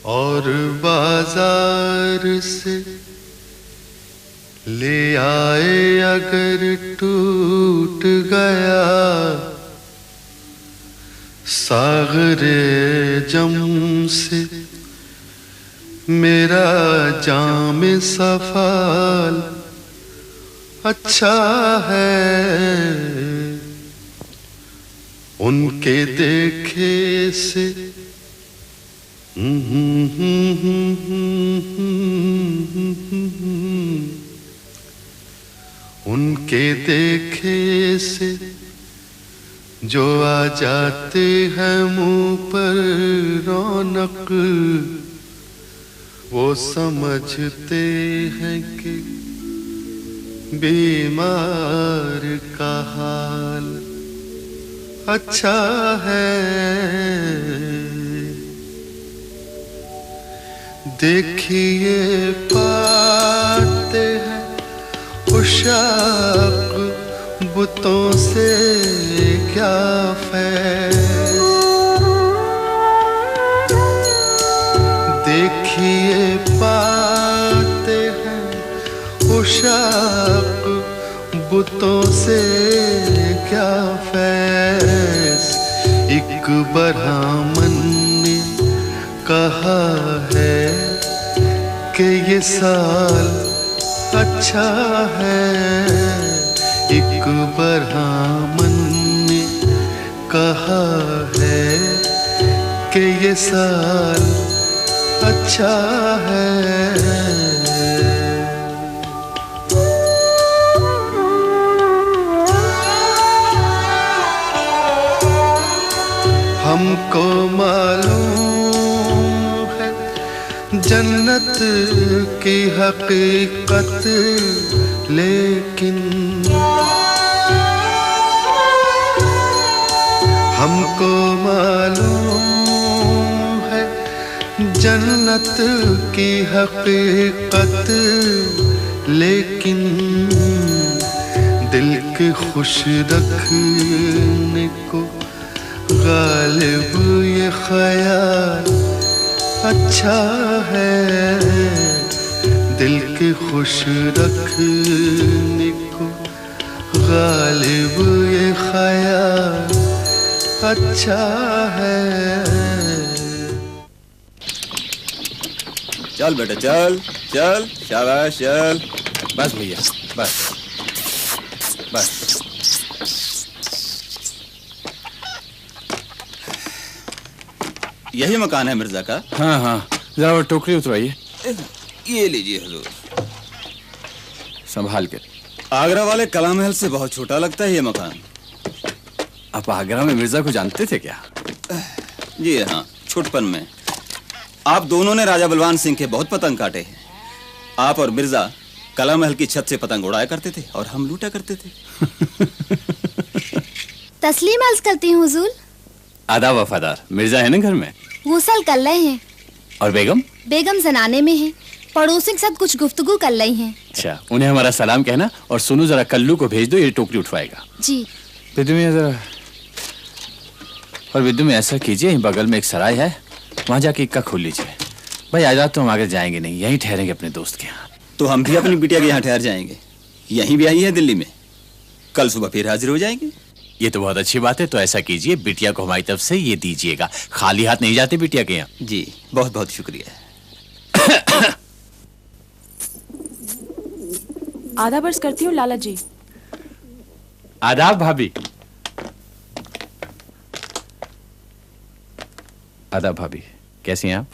और बाजार से ले आए अगर टूट गया सागरे जम से मेरा जाम सफाल अच्छा है। उनके देखे से उनके देखे से जो आ जाते हैं मुंह पर रौनक, वो समझते हैं कि बीमार का हाल अच्छा है। देखिए पाते हैं उशाक बुतों से क्या फैज़। देखिए पाते हैं उशाक बुतों से क्या फैज़। एक ब्राह्मण ने कहा है कि ये साल अच्छा है। एक ब्राह्मण ने कहा है कि ये साल अच्छा है। हमको मालूम है जन्नत की हकीकत, लेकिन हमको मालूम है जन्नत की हकीकत, लेकिन दिल के खुश रखने को गालिब ये ख्याल अच्छा है। दिल के खुश रखने को गालिब ये ख्याल अच्छा है। चल बेटा चल चल, शाबाश चल। बस भैया बस बस। यही मकान है मिर्जा का? हाँ हाँ, जरा वो टोकरी उतरवाइए। ये लीजिए हुजूर। संभाल के। आगरा वाले कला महल से बहुत छोटा लगता है ये मकान। आप आगरा में मिर्जा को जानते थे क्या? जी हाँ, छोटपन में। आप दोनों ने राजा बलवान सिंह के बहुत पतंग काटे हैं। आप और मिर्जा कला महल की छत से पतंग उड़ाया करते थे और हम लूटा करते थे। तस्लीम अर्ज करती हूँ हुजूर। आदाब वफादार। मिर्जा है ना घर में? वो सल कर रहे हैं। और बेगम? बेगम जनाने में है, पड़ोसी के साथ कुछ गुफ्तगू कर रही हैं। अच्छा, उन्हें हमारा सलाम कहना और सुनो जरा कल्लू को भेज दो, ये टोकरी उठवाएगा। जी। विद्यु में जरा, और विद्यु में ऐसा कीजिए, बगल में एक सराय है, वहाँ जाके इक्का खोल लीजिए। भाई आज रात तो हम आगे जाएंगे नहीं, यहीं ठहरेंगे अपने दोस्त के यहाँ। तो हम भी अपनी बिटिया के यहाँ ठहर जाएंगे। यहीं भी आई है दिल्ली में, कल सुबह फिर हाजिर हो जाएंगे। ये तो बहुत अच्छी बात है। तो ऐसा कीजिए, बिटिया को हमारी तरफ से ये दीजिएगा। खाली हाथ नहीं जाते बिटिया के यहाँ। जी बहुत बहुत शुक्रिया। आदाब अर्ज करती हूँ लाला जी। आदाब भाभी। आदाब भाभी, कैसी हैं आप?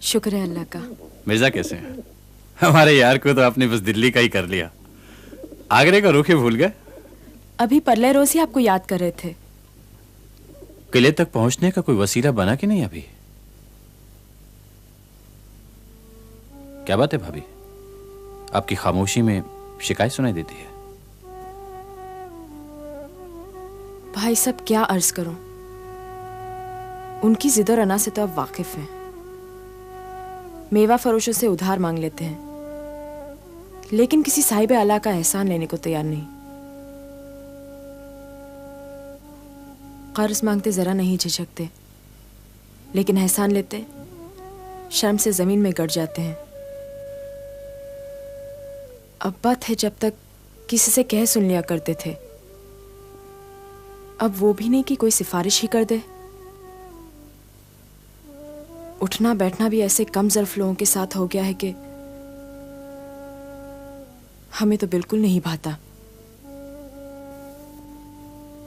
शुक्र है अल्लाह का। मिर्जा कैसे हैं? हमारे यार को तो आपने बस दिल्ली का ही कर लिया, आगरे का रुख ही भूल गए। अभी परले रोज ही आपको याद कर रहे थे। किले तक पहुंचने का कोई वसीला बना कि नहीं अभी? क्या बात है भाभी, आपकी खामोशी में शिकायत सुनाई देती है। भाई साहब क्या अर्ज करूं, उनकी जिद और अना से तो आप वाकिफ हैं। मेवा फरोशों से उधार मांग लेते हैं, लेकिन किसी साहिब अला का एहसान लेने को तैयार नहीं। कर्ज मांगते जरा नहीं झिझकते, लेकिन एहसान लेते शर्म से जमीन में गड़ जाते हैं। अब्बा थे जब तक किसी से कह सुन लिया करते थे, अब वो भी नहीं कि कोई सिफारिश ही कर दे। उठना बैठना भी ऐसे कम ज़र्फ लोगों के साथ हो गया है कि हमें तो बिल्कुल नहीं भाता।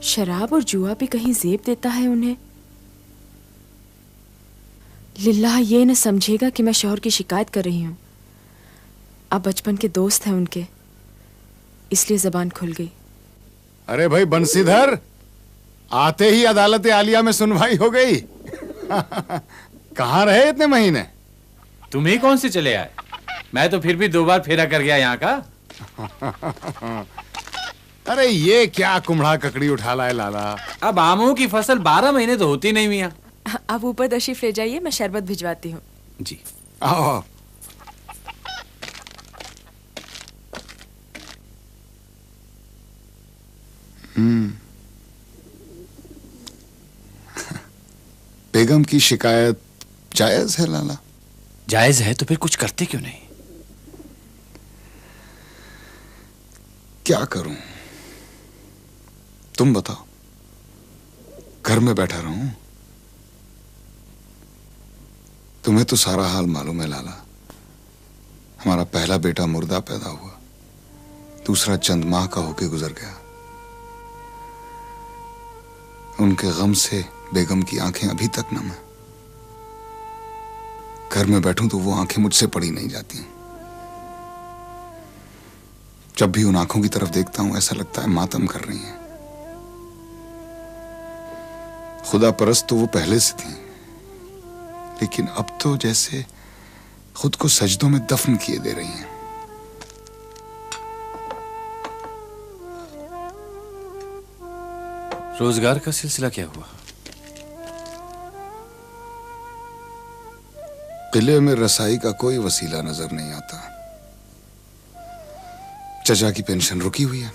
शराब और जुआ भी कहीं जेब देता है उन्हें। लिल्लाह ये न समझेगा कि मैं शौहर की शिकायत कर रही हूं। अब बचपन के दोस्त हैं उनके, इसलिए जबान खुल गई। अरे भाई बंसीधर, आते ही अदालत आलिया में सुनवाई हो गई। कहाँ रहे इतने महीने? तुम ही कौन से चले आए? मैं तो फिर भी 2 बार फेरा कर गया यहाँ का। अरे ये क्या कुम्हड़ा ककड़ी उठा लाए लाला। अब आमों की फसल 12 महीने तो होती नहीं मियाँ। आप ऊपर तशरीफ ले जाइए, मैं शरबत भिजवाती हूँ। जी आओ आओ। बेगम की शिकायत जायज है लाला? जायज है तो फिर कुछ करते क्यों नहीं? क्या करूं, तुम बताओ। घर में बैठा रहूं? तुम्हें तो सारा हाल मालूम है लाला। हमारा पहला बेटा मुर्दा पैदा हुआ, दूसरा चंद माह का होके गुजर गया। उनके गम से बेगम की आंखें अभी तक नम है। घर में बैठूं तो वो आंखें मुझसे पड़ी नहीं जाती। जब भी उन आंखों की तरफ देखता हूं ऐसा लगता है मातम कर रही हैं। खुदा परस्त तो वो पहले से थी, लेकिन अब तो जैसे खुद को सजदों में दफन किए दे रही हैं। रोजगार का सिलसिला क्या हुआ? किले में रसाई का कोई वसीला नजर नहीं आता। चचा की पेंशन रुकी हुई है,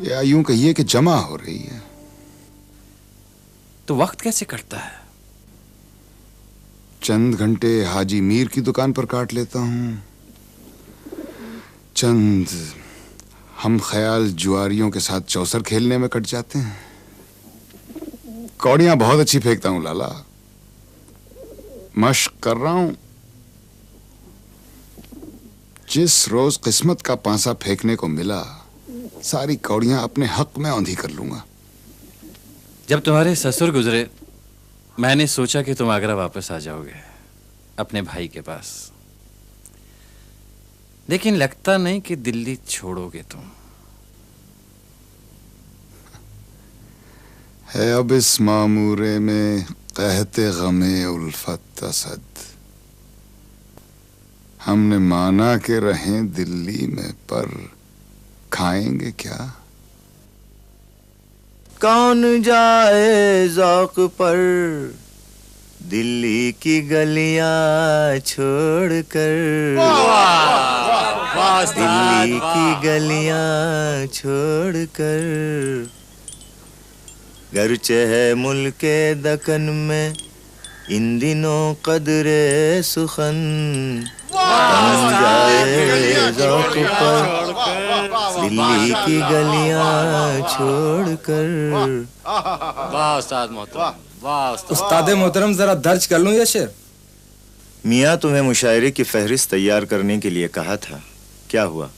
या यूं कहिए कि जमा हो रही है। तो वक्त कैसे कटता है? चंद घंटे हाजी मीर की दुकान पर काट लेता हूं, चंद हम ख्याल जुआरियों के साथ चौसर खेलने में कट जाते हैं। कौड़ियां बहुत अच्छी फेंकता हूं लाला, मश्क कर रहा हूं। जिस रोज किस्मत का पांसा फेंकने को मिला, सारी कौड़ियां अपने हक में औंधी कर लूंगा। जब तुम्हारे ससुर गुजरे, मैंने सोचा कि तुम आगरा वापस आ जाओगे अपने भाई के पास, लेकिन लगता नहीं कि दिल्ली छोड़ोगे तुम। है अब इस मामूरे में कहते गमे उल्फत असद, हमने माना के रहें दिल्ली में, पर खाएंगे क्या? कौन जाए ज़ौक़ पर दिल्ली की गलियां छोड़कर, दिल्ली की गलियां छोड़कर। गरचे है मुल्के दकन में इन दिनों कदरे सुखन, कौन जाए ज़ौक़ पर दिल्ली की गलियां छोड़कर। वाह उस्ताद मोहतरम, वाह उस्ताद मोहतरम, जरा दर्ज कर लूं ये शेर। मियाँ तुम्हें मुशायरे की फहरिस्त तैयार करने के लिए कहा था, क्या हुआ?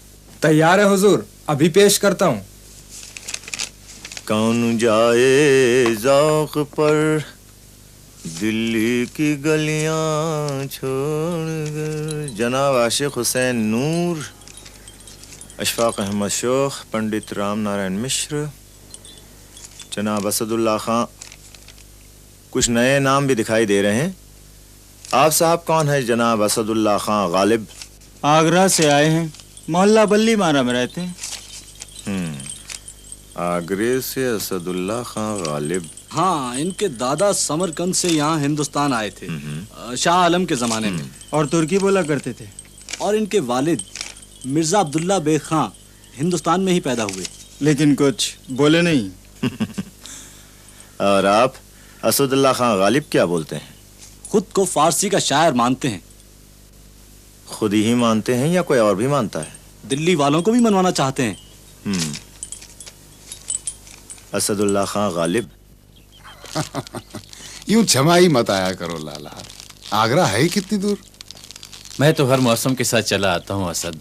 तैयार है हुजूर, अभी पेश करता हूँ। कौन जाए ज़ौक़ पर दिल्ली की गलियां छोड़कर। जनाब आशिक हुसैन नूर, अशफाक अहमद शोख, पंडित राम नारायण मिश्र, जनाब असदुल्ला खां। कुछ नए नाम भी दिखाई दे रहे हैं। आप साहब कौन है जनाब असदुल्ला खां गालिब? आगरा से आए हैं, मोहल्ला बल्ली मारा में रहते हैं। आगरे से असदुल्ला खां गालिब। हाँ, इनके दादा समरकंद से यहाँ हिंदुस्तान आए थे शाह आलम के जमाने में, और तुर्की बोला करते थे। और इनके वालिद मिर्जा अब्दुल्ला बेग खां हिंदुस्तान में ही पैदा हुए, लेकिन कुछ बोले नहीं। और आप असदुल्ला खां गालिब क्या बोलते हैं? खुद को फारसी का शायर मानते हैं। खुद ही मानते हैं या कोई और भी मानता है? दिल्ली वालों को भी मनवाना चाहते हैं। असदुल्ला खां गालिब। यूं छमाई मत आया करो लाला, आगरा है ही कितनी दूर। मैं तो हर मौसम के साथ चला आता हूँ असद,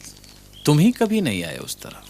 तुम ही कभी नहीं आए उस तरफ।